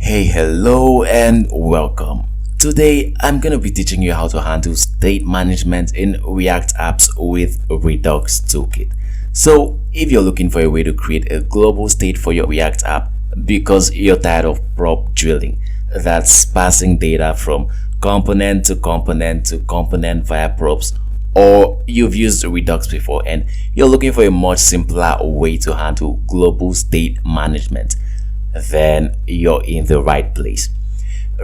Hey, hello and welcome. Today I'm going to be teaching you how to handle state management in React apps with Redux Toolkit. So if you're looking for a way to create a global state for your React app because you're tired of prop drilling, that's passing data from component to component to component via props, or you've used Redux before and you're looking for a much simpler way to handle global state management, then you're in the right place.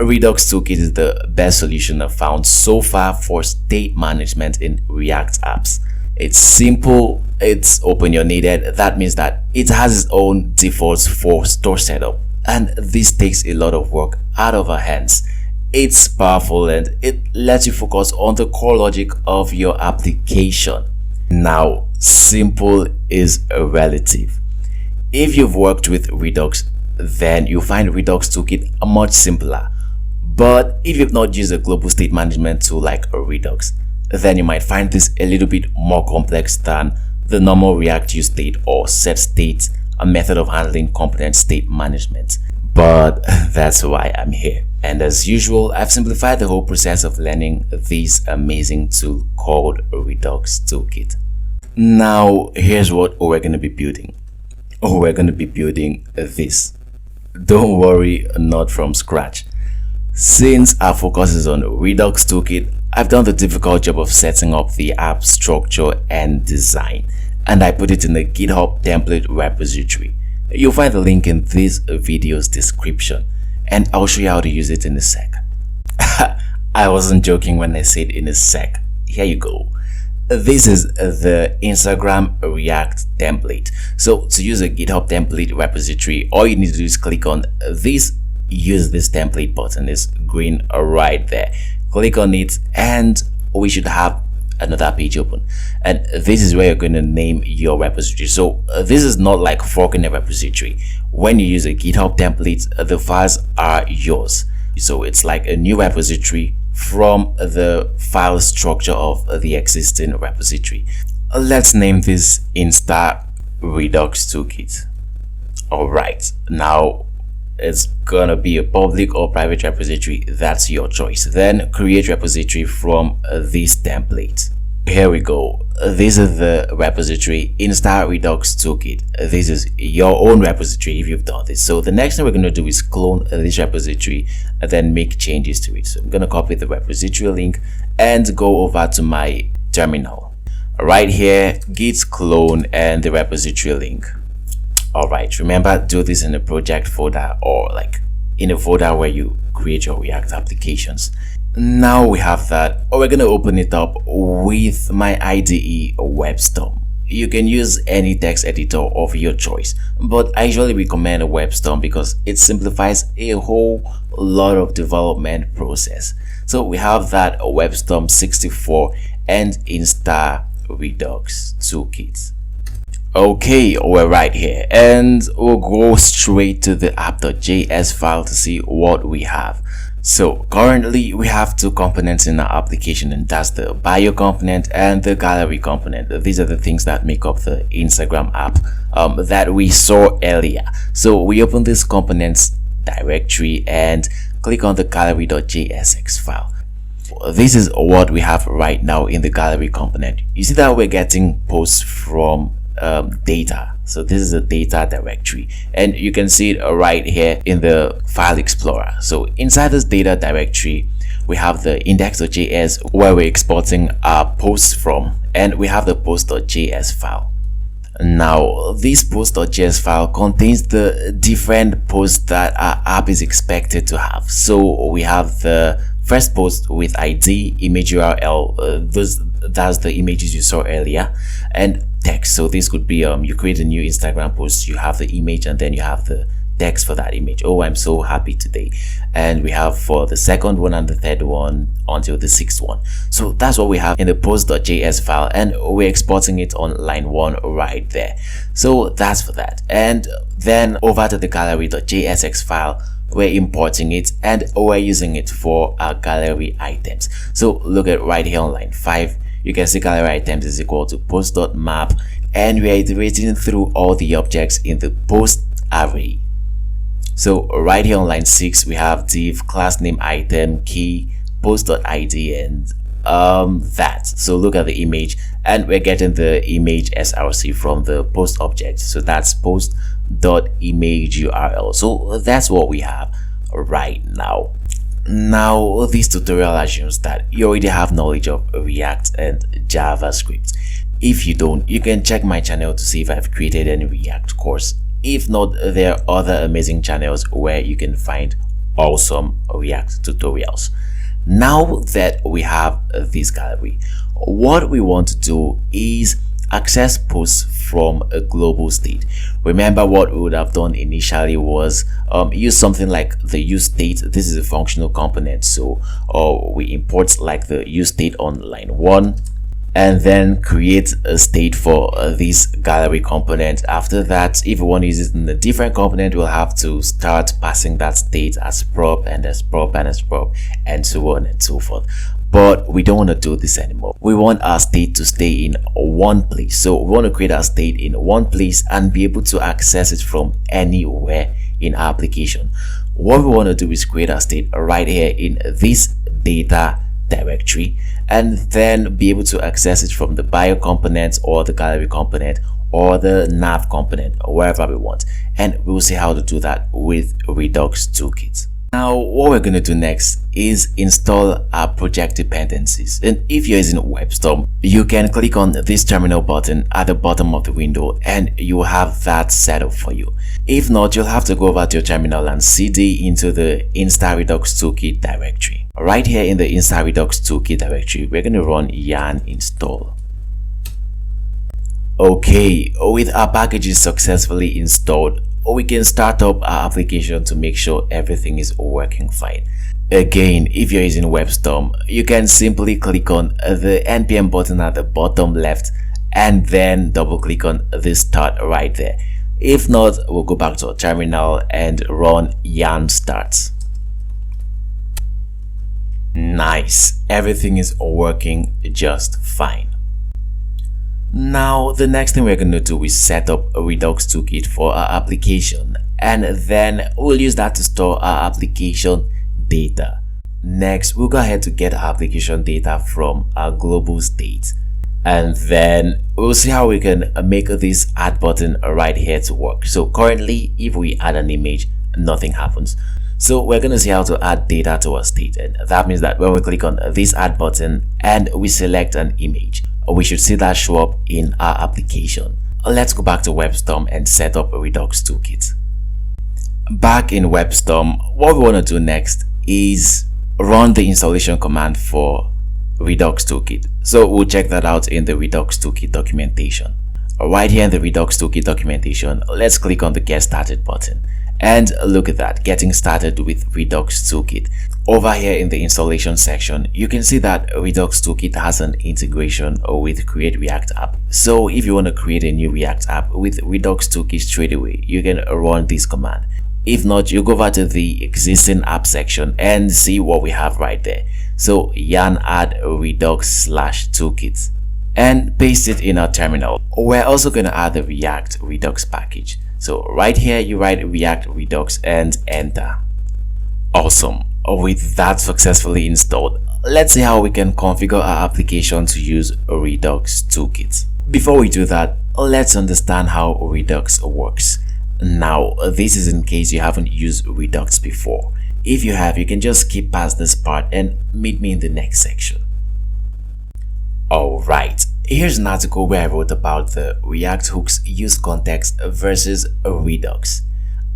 Redux Toolkit is the best solution I've found so far for state management in React apps. It's simple, it's open your needed. That means that it has its own defaults for store setup, and this takes a lot of work out of our hands. It's powerful and it lets you focus on the core logic of your application. Now, simple is relative. If you've worked with Redux, then you'll find Redux Toolkit much simpler. But if you've not used a global state management tool like Redux, then you might find this a little bit more complex than the normal React use state or set state, a method of handling component state management. But that's why I'm here. And as usual, I've simplified the whole process of learning this amazing tool called Redux Toolkit. Now, here's what we're going to be building. We're going to be building this. Don't worry, not from scratch. Since our focus is on Redux Toolkit, I've done the difficult job of setting up the app structure and design, and I put it in the GitHub template repository. You'll find the link in this video's description, and I'll show you how to use it in a sec. I wasn't joking when I said in a sec. Here you go. This is the Instagram React template. So to use a GitHub template repository, all you need to do is click on this use this template button. It's green right there. Click on it and we should have another page open, and this is where you're going to name your repository. So this is not like forking a repository. When you use a GitHub template, the files are yours. So it's like a new repository from the file structure of the existing repository. Let's name this Insta Redux Toolkit. Alright, now it's gonna be a public or private repository. That's your choice. Then create repository from this template. Here we go. This is the repository Insta Redux Toolkit. This is your own repository if you've done this. So the next thing we're going to do is clone this repository and then make changes to it. So I'm going to copy the repository link and go over to my terminal. Right here, git clone and the repository link. Alright, remember, do this in a project folder or like in a folder where you create your React applications. Now we have that, we're going to open it up with my IDE WebStorm. You can use any text editor of your choice, but I usually recommend a WebStorm because it simplifies a whole lot of development process. So we have that WebStorm 64 and Insta Redux Toolkit. Okay, we're right here and we'll go straight to the app.js file to see what we have. So currently we have two components in our application, and that's the bio component and the gallery component. These are the things that make up the Instagram app that we saw earlier. So we open this components directory and click on the gallery.jsx file. This is what we have right now in the gallery component. You see that we're getting posts from data. So this is a data directory, and you can see it right here in the file explorer. So inside this data directory, we have the index.js where we're exporting our posts from, and we have the post.js file. Now this post.js file contains the different posts that our app is expected to have. So we have the first post with ID, image URL, that's the images you saw earlier, and text. So this could be you create a new Instagram post, you have the image and then you have the text for that image. Oh, I'm so happy today. And we have for the second one and the third one until the sixth one. So that's what we have in the post.js file, and we're exporting it on line 1 right there. So that's for that. And then over to the gallery.jsx file, we're importing it and we're using it for our gallery items. So look at right here on line 5, you can see gallery items is equal to post.map, and we are iterating through all the objects in the post array. So right here on line 6 we have div class name item key post.id and that. So look at the image, and we're getting the image src from the post object. So that's post.image url. So that's what we have right now. Now this tutorial assumes that you already have knowledge of React and JavaScript. If you don't, you can check my channel to see if I've created any React course. If not, there are other amazing channels where you can find awesome React tutorials. Now that we have this gallery, what we want to do is access posts from a global state. Remember, what we would have done initially was use something like the use state. This is a functional component, so we import like the use state on line 1 and then create a state for this gallery component. After that, if we want to use it in a different component, we'll have to start passing that state as prop and as prop and as prop and so on and so forth. But we don't want to do this anymore. We want our state to stay in one place. So we want to create our state in one place and be able to access it from anywhere in our application. What we want to do is create our state right here in this data directory, and then be able to access it from the bio component or the gallery component or the nav component or wherever we want. And we'll see how to do that with Redux Toolkit. Now what we're going to do next is install our project dependencies. And if you're using WebStorm, you can click on this terminal button at the bottom of the window and you will have that set up for you. If not, you'll have to go over to your terminal and cd into the Insta Redux Toolkit directory. Right here in the Insta Redux Toolkit directory, we're going to run yarn install. Okay, with our packages successfully installed, we can start up our application to make sure everything is working fine. Again, if you're using WebStorm, you can simply click on the npm button at the bottom left and then double click on the start right there. If not, we'll go back to our terminal and run yarn start. Nice, everything is working just fine. Now the next thing we're going to do is set up a Redux Toolkit for our application, and then we'll use that to store our application data. Next, we'll go ahead to get our application data from our global state, and then we'll see how we can make this add button right here to work. So currently, if we add an image, nothing happens. So we're going to see how to add data to our state, and that means that when we click on this add button and we select an image, we should see that show up in our application. Let's go back to WebStorm and set up a Redux Toolkit. Back in WebStorm, what we want to do next is run the installation command for Redux Toolkit. So we'll check that out in the Redux Toolkit documentation. Right here in the Redux Toolkit documentation, let's click on the Get Started button. And look at that, getting started with Redux Toolkit. Over here in the installation section, you can see that Redux Toolkit has an integration with Create React App. So if you want to create a new React app with Redux Toolkit straight away, you can run this command. If not, you go over to the existing app section and see what we have right there. So yarn add redux/toolkit and paste it in our terminal. We're also going to add the React Redux package. So right here you write React Redux and enter. Awesome. With that successfully installed, let's see how we can configure our application to use Redux Toolkit. Before we do that, let's understand how Redux works. Now, this is in case you haven't used Redux before. If you have, you can just skip past this part and meet me in the next section. Alright, here's an article where I wrote about the React hooks use context versus Redux.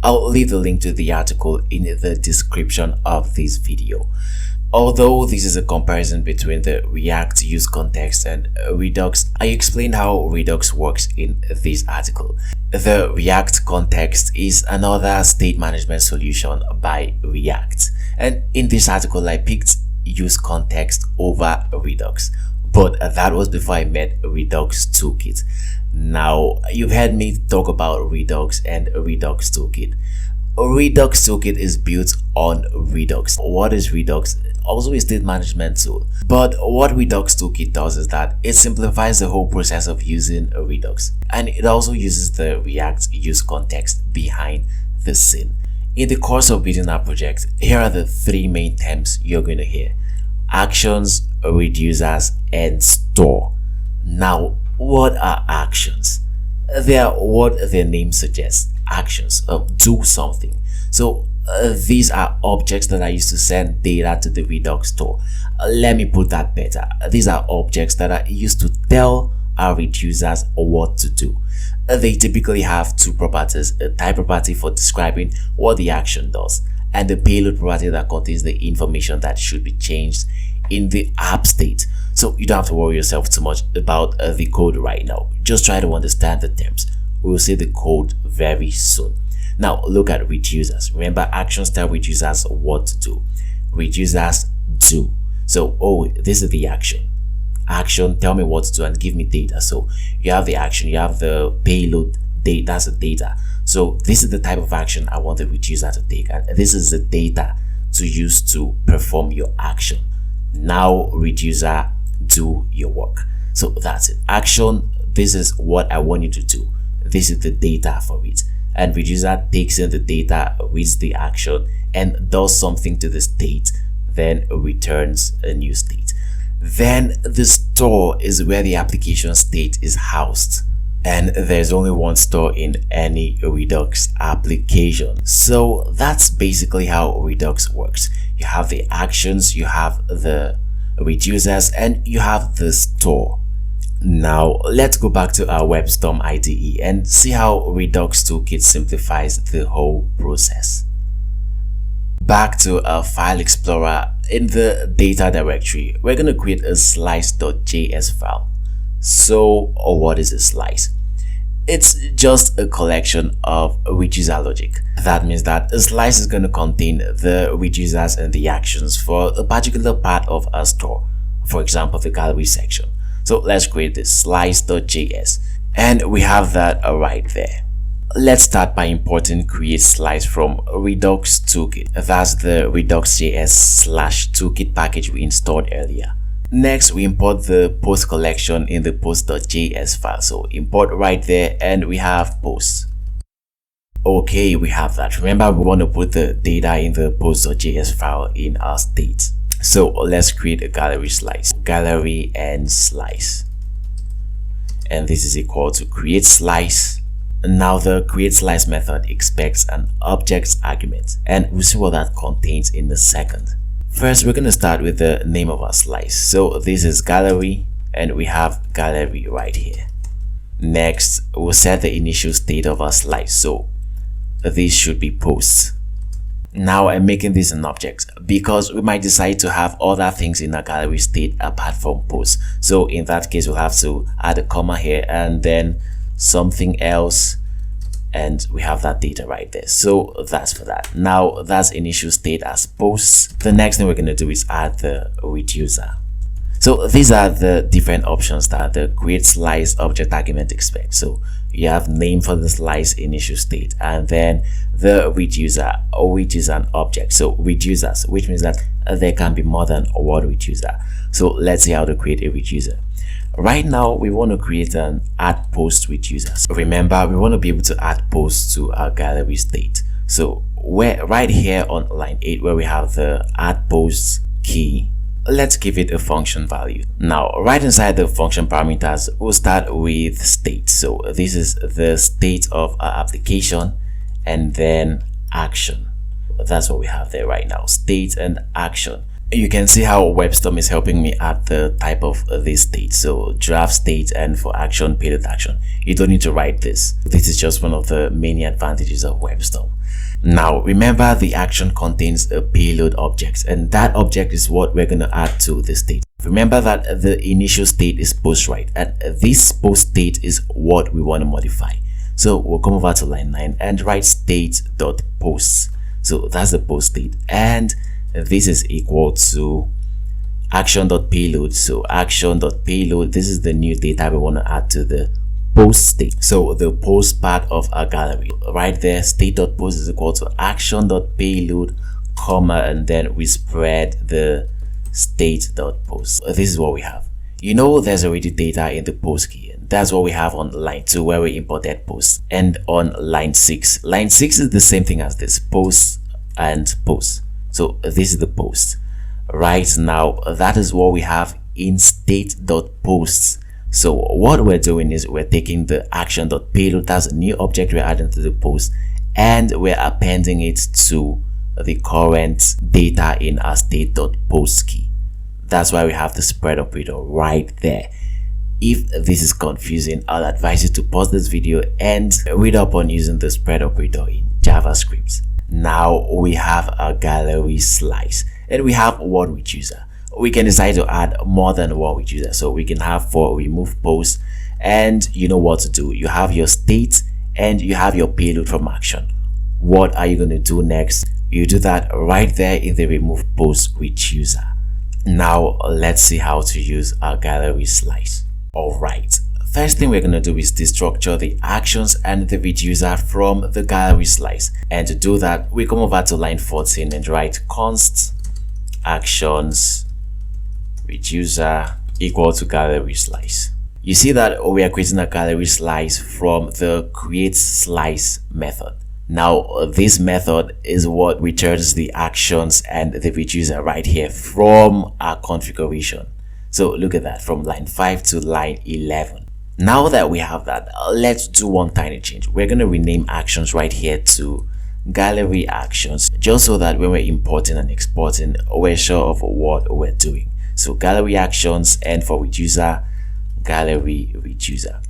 I'll leave the link to the article in the description of this video. Although this is a comparison between the React use context and Redux, I explained how Redux works in this article. The React context is another state management solution by React. And in this article, I picked use context over Redux. But that was before I met Redux Toolkit. Now, you've heard me talk about Redux and Redux Toolkit. Redux Toolkit is built on Redux. What is Redux? Also a state management tool. But what Redux Toolkit does is that it simplifies the whole process of using Redux. And it also uses the React use context behind the scene. In the course of building our project, here are the three main terms you're going to hear: actions, reducers, and store. Now, what are actions? They are what their name suggests: actions, do something. So these are objects that are used to send data to the Redux store. Let me put that better. These are objects that are used to tell our reducers what to do. They typically have two properties: a type property for describing what the action does, and the payload property that contains the information that should be changed in the app state. So you don't have to worry yourself too much about the code right now. Just try to understand the terms. We will see the code very soon. Now look at reducers. Remember, actions tell reducers what to do. Reducers do. So, oh, this is the action. Action, tell me what to do and give me data. So you have the action, you have the payload, data, that's the data. So this is the type of action I want the reducer to take, and this is the data to use to perform your action. Now reducer, do your work. So that's it. Action, this is what I want you to do. This is the data for it. And reducer takes in the data, reads the action, and does something to the state, then returns a new state. Then the store is where the application state is housed, and there's only one store in any Redux application. So that's basically how Redux works. You have the actions, you have the reducers, and you have the store. Now let's go back to our WebStorm IDE and see how Redux Toolkit simplifies the whole process. Back to our file explorer. In the data directory, we're going to create a slice.js file. So what is a slice? It's just a collection of reducer logic. That means that a slice is going to contain the reducers and the actions for a particular part of our store, for example the gallery section. So let's create this slice.js, and we have that right there. Let's start by importing create slice from Redux Toolkit. That's the redux.js/toolkit package we installed earlier. Next, we import the post collection in the post.js file. So import right there, and we have posts. Okay, we have that. Remember, we want to put the data in the post.js file in our state. So let's create a gallery slice. Gallery and slice. And this is equal to create slice. Now the create slice method expects an object's argument, and we'll see what that contains in a second. First, we're going to start with the name of our slice. So this is gallery, and we have gallery right here. Next, we'll set the initial state of our slice. So this should be posts. Now I'm making this an object because we might decide to have other things in our gallery state apart from posts. So in that case, we'll have to add a comma here and then something else, and we have that data right there. So that's for that. Now that's initial state as posts. The next thing we're going to do is add the reducer. So these are the different options that the create slice object argument expects. So you have name for the slice initial state, and then the reducer, which is an object. So reducers, which means that there can be more than one reducer. So let's see how to create a reducer. Right now, we want to create an add post reducer. So remember, we want to be able to add posts to our gallery state. So we're right here on line 8 where we have the add posts key. Let's give it a function value. Now, right inside the function parameters, we'll start with state. So this is the state of our application, and then action. That's what we have there right now, state and action. You can see how WebStorm is helping me add the type of this state. So draft state, and for action, payload action. You don't need to write this. This is just one of the many advantages of WebStorm. Now remember, the action contains a payload object, and that object is what we're going to add to the state. Remember that the initial state is post, right? And this post state is what we want to modify. So we'll come over to line 9 and write state.posts. So that's the post state, and this is equal to action.payload. So action.payload, this is the new data we want to add to the post state. So the post part of our gallery right there, state.post is equal to action.payload, comma, and then we spread the state.post. This is what we have. You know there's already data in the post key. That's what we have on line 2 where we imported post, and on line 6. Line 6 is the same thing as this, post and post. So this is the post. Right now, that is what we have in state.posts. So what we're doing is we're taking the action.payload, that's a new object we're adding to the post, and we're appending it to the current data in our state.post key. That's why we have the spread operator right there. If this is confusing, I'll advise you to pause this video and read up on using the spread operator in JavaScript. Now we have a gallery slice, and we have one with user. We can decide to add more than one with user, so we can have for remove post, and you know what to do. You have your state and you have your payload from action. What are you going to do next? You do that right there in the remove post with user. Now let's see how to use our gallery slice. Alright, first thing we're going to do is destructure the actions and the reducer from the gallery slice. And to do that, we come over to line 14 and write const actions reducer equal to gallery slice. You see that we are creating a gallery slice from the create slice method. Now this method is what returns the actions and the reducer right here from our configuration. So look at that, from line 5 to line 11. Now that we have that, let's do one tiny change. We're going to rename actions right here to gallery actions, just so that when we're importing and exporting, we're sure of what we're doing. So gallery actions, and for reducer, gallery reducer.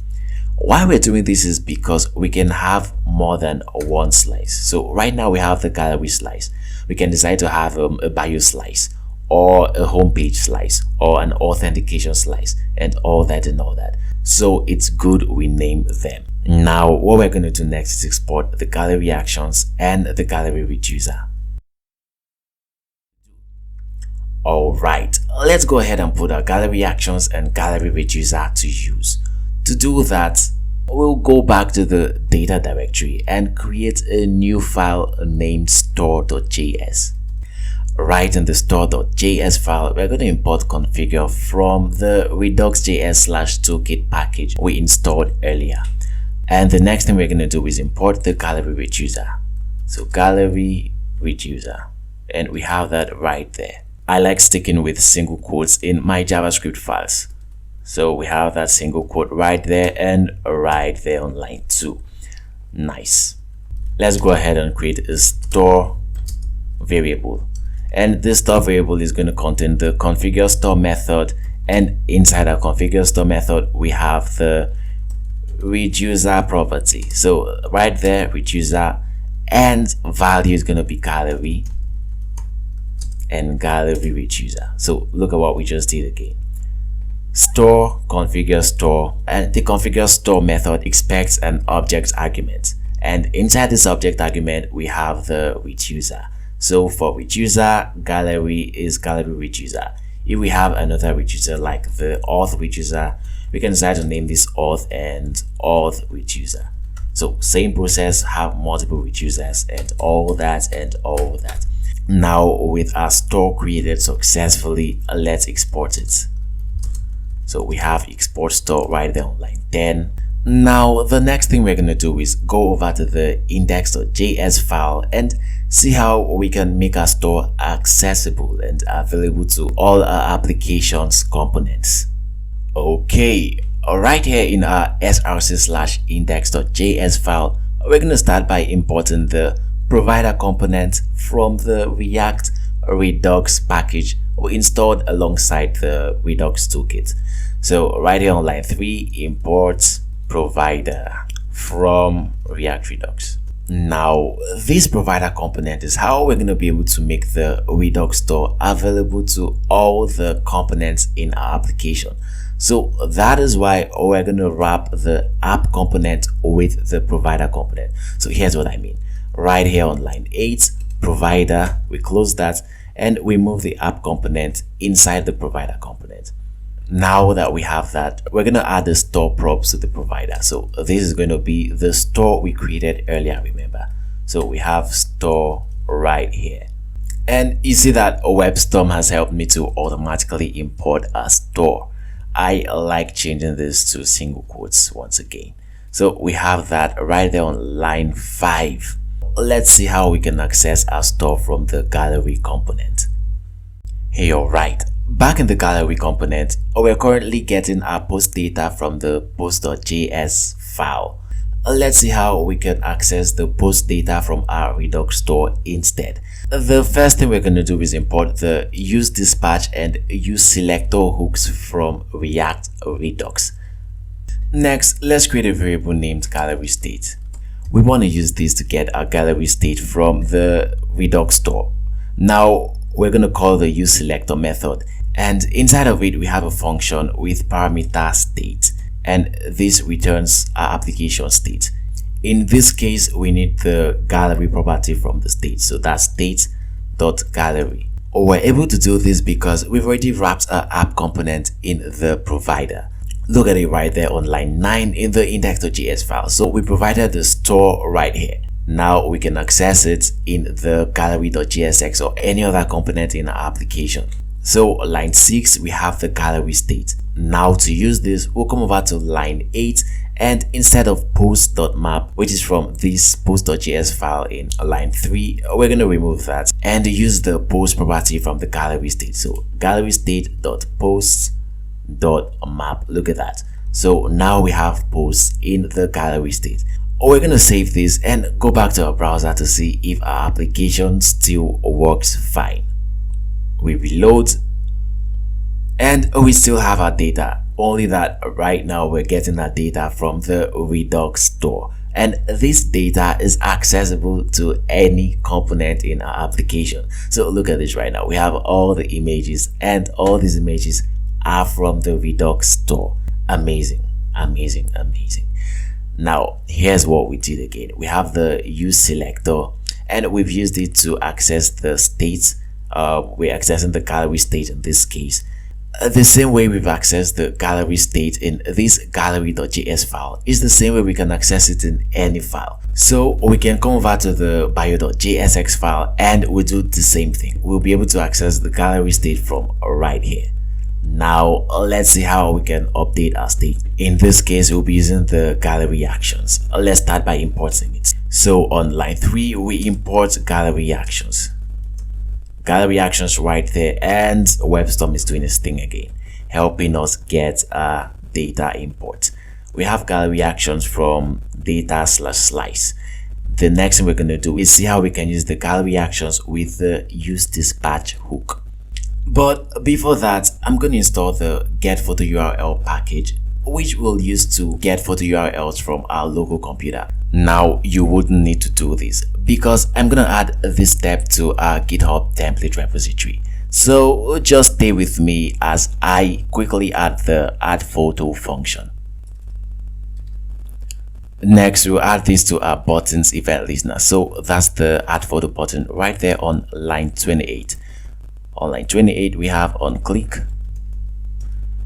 Why we're doing this is because we can have more than one slice. So right now we have the gallery slice. We can decide to have a bio slice, or a homepage slice, or an authentication slice, and all that and all that. So it's good we name them. Now what we're going to do next is export the gallery actions and the gallery reducer. Alright, let's go ahead and put our gallery actions and gallery reducer to use. To do that, we'll go back to the data directory and create a new file named store.js. Right in the store.js file, we're going to import configure from the redux.js/toolkit package we installed earlier. And the next thing we're going to do is import the gallery reducer. So gallery reducer, and we have that right there. I like sticking with single quotes in my JavaScript files. So we have that single quote right there and right there on line 2. Nice. Let's go ahead and create a store variable. And this store variable is going to contain the configure store method, and inside our configure store method we have the reducer property. So right there, reducer, and value is going to be gallery and gallery reducer. So look at what we just did again. Store, configure store, and the configure store method expects an object argument, and inside this object argument we have the reducer. So for reducer, gallery is gallery reducer. If we have another reducer like the auth reducer, we can decide to name this auth and auth reducer. So same process, have multiple reducers and all that and all that. Now with our store created successfully, let's export it. So we have export store right there on line 10. Now the next thing we're going to do is go over to the index.js file and see how we can make our store accessible and available to all our applications components. Okay, right here in our src/index.js file, we're going to start by importing the provider component from the React Redux package we installed alongside the Redux Toolkit. So right here on line 3, import provider from React Redux. Now this provider component is how we're going to be able to make the Redux store available to all the components in our application. So that is why we're going to wrap the app component with the provider component. So here's what I mean. Right here on line 8, provider, we close that and we move the app component inside the provider component. Now that we have that, we're going to add the store props to the provider. So this is going to be the store we created earlier, remember. So we have store right here. And you see that WebStorm has helped me to automatically import a store. I like changing this to single quotes once again. So we have that right there on line 5. Let's see how we can access our store from the gallery component. Hey, alright, back in the gallery component, we're currently getting our post data from the post.js file. Let's see how we can access the post data from our Redux store instead. The first thing we're going to do is import the useDispatch and useSelector hooks from React Redux. Next, let's create a variable named gallery state. We want to use this to get our gallery state from the Redux store. Now, we're going to call the useSelector method, and inside of it, we have a function with parameter state, and this returns our application state. In this case, we need the gallery property from the state, so that's state.gallery. We're able to do this because we've already wrapped our app component in the provider. Look at it right there on line 9 in the index.js file. So we provided the store right here. Now we can access it in the gallery.jsx or any other component in our application. So line 6, we have the gallery state. Now to use this, we'll come over to line 8, and instead of post.map, which is from this post.js file in line 3, we're going to remove that and use the post property from the gallery state. So gallery state.post.map. Look at that. So now we have posts in the gallery state. We're going to save this and go back to our browser to see if our application still works fine. We reload and we still have our data, only that right now we're getting our data from the Redux store, and this data is accessible to any component in our application. So look at this right now. We have all the images, and all these images are from the Redux store. Amazing, amazing, amazing. Now here's what we did again. We have the useSelector, and we've used it to access the states. We're accessing the gallery state in this case. The same way we've accessed the gallery state in this gallery.js file is the same way we can access it in any file. So we can come over to the bio.jsx file and we'll do the same thing. We'll be able to access the gallery state from right here. Now let's see how we can update our state. In this case, we'll be using the gallery actions. Let's start by importing it. So on line 3, we import gallery actions. Gallery actions right there, and WebStorm is doing its thing again, helping us get data import. We have gallery actions from data/slice. The next thing we're going to do is see how we can use the gallery actions with the useDispatch hook. But before that, I'm going to install the getPhotoURL package, which we'll use to get photo URLs from our local computer. Now you wouldn't need to do this because I'm gonna add this step to our GitHub template repository. So just stay with me as I quickly add the add photo function. Next, we'll add this to our buttons event listener. So that's the add photo button right there on line 28. On line 28, we have on click,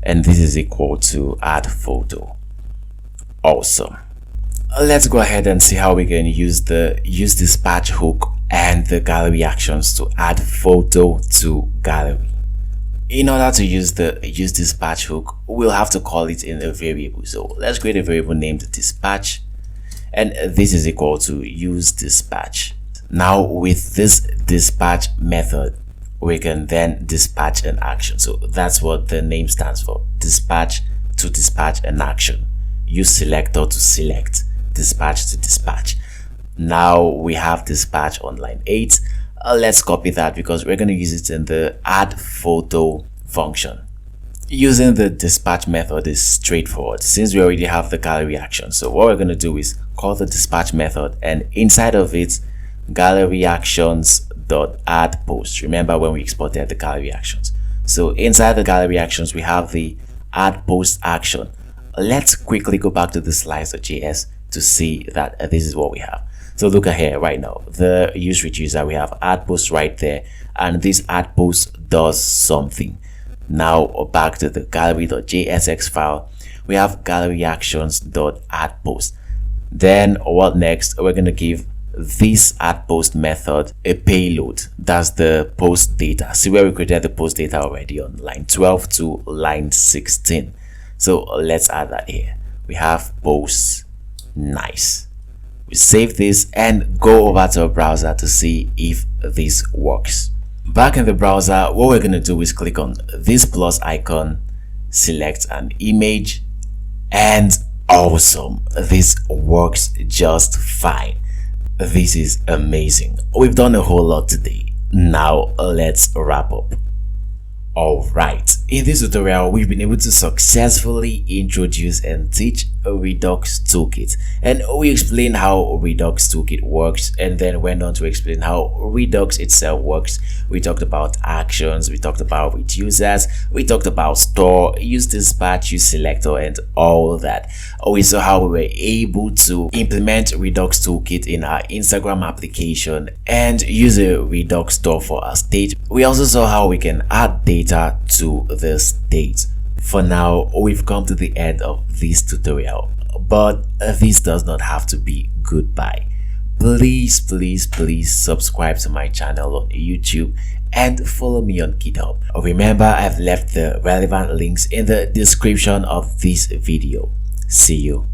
and this is equal to add photo. Awesome. Let's go ahead and see how we can use the useDispatch hook and the gallery actions to add photo to gallery. In order to use the useDispatch hook, we'll have to call it in a variable. So let's create a variable named dispatch, and this is equal to useDispatch. Now with this dispatch method, we can then dispatch an action. So that's what the name stands for. Dispatch to dispatch an action. useSelector to select. Dispatch to dispatch. Now we have dispatch on line 8. Let's copy that because we're going to use it in the add photo function. Using the dispatch method is straightforward since we already have the gallery action. So what we're going to do is call the dispatch method, and inside of it, gallery actions dot add post. Remember when we exported the gallery actions. So inside the gallery actions, we have the add post action. Let's quickly go back to the slides.js to see that this is what we have. So look at here right now, the use reducer, we have add post right there, and this add post does something. Now back to the gallery.jsx file, we have gallery actions dot add post. Then what next? We're going to give this add post method a payload. That's the post data. See where we created the post data already on line 12 to line 16. So let's add that here. We have posts. Nice. We save this and go over to our browser to see if this works. Back in the browser, what we're going to do is click on this plus icon, select an image, and awesome, this works just fine. This is amazing. We've done a whole lot today. Now let's wrap up. Alright, in this tutorial we've been able to successfully introduce and teach a Redux Toolkit, and we explained how Redux Toolkit works and then went on to explain how Redux itself works. We talked about actions, we talked about reducers, we talked about store, use dispatch, use selector, and all that. We saw how we were able to implement Redux Toolkit in our Instagram application and use a Redux store for our state. We also saw how we can add data to the state. For now, we've come to the end of this tutorial, but this does not have to be goodbye. Please subscribe to my channel on YouTube and follow me on GitHub. Remember, I've left the relevant links in the description of this video. See you